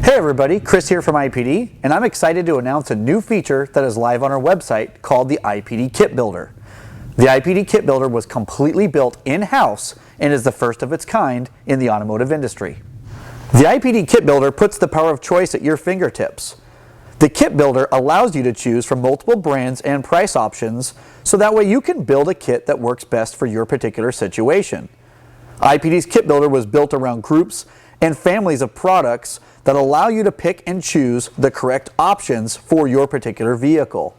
Hey everybody, Chris here from IPD, and I'm excited to announce a new feature that is live on our website called the IPD Kit Builder. The IPD Kit Builder was completely built in-house and is the first of its kind in the automotive industry. The IPD Kit Builder puts the power of choice at your fingertips. The Kit Builder allows you to choose from multiple brands and price options so that way you can build a kit that works best for your particular situation. IPD's Kit Builder was built around groups and families of products that allow you to pick and choose the correct options for your particular vehicle.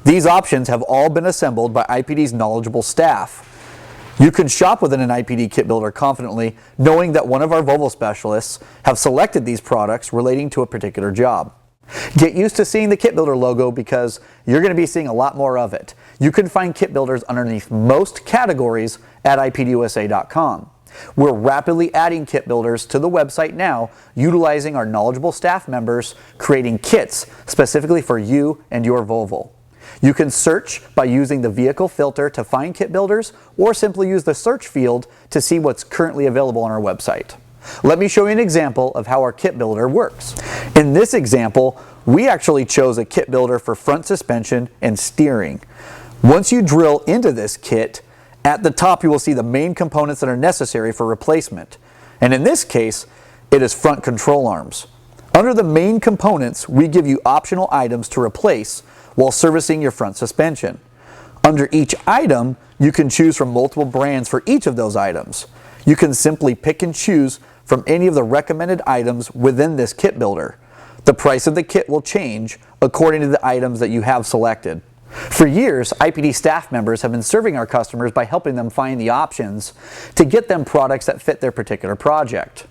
These options have all been assembled by IPD's knowledgeable staff. You can shop within an IPD Kit Builder confidently, knowing that one of our Volvo specialists have selected these products relating to a particular job. Get used to seeing the Kit Builder logo because you're going to be seeing a lot more of it. You can find Kit Builders underneath most categories at IPDUSA.com. We're rapidly adding kit builders to the website now, utilizing our knowledgeable staff members, creating kits specifically for you and your Volvo. You can search by using the vehicle filter to find kit builders, or simply use the search field to see what's currently available on our website. Let me show you an example of how our kit builder works. In this example, we actually chose a kit builder for front suspension and steering. Once you drill into this kit, at the top you will see the main components that are necessary for replacement. And in this case, it is front control arms. Under the main components, we give you optional items to replace while servicing your front suspension. Under each item, you can choose from multiple brands for each of those items. You can simply pick and choose from any of the recommended items within this kit builder. The price of the kit will change according to the items that you have selected. For years, IPD staff members have been serving our customers by helping them find the options to get them products that fit their particular project.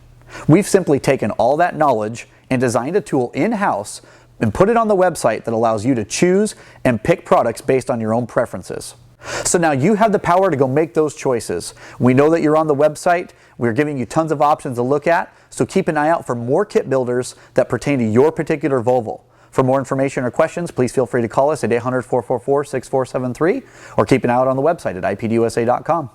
We've simply taken all that knowledge and designed a tool in-house and put it on the website that allows you to choose and pick products based on your own preferences. So now you have the power to go make those choices. We know that you're on the website. We're giving you tons of options to look at, so keep an eye out for more kit builders that pertain to your particular Volvo. For more information or questions, please feel free to call us at 800-444-6473 or keep an eye out on the website at IPDUSA.com.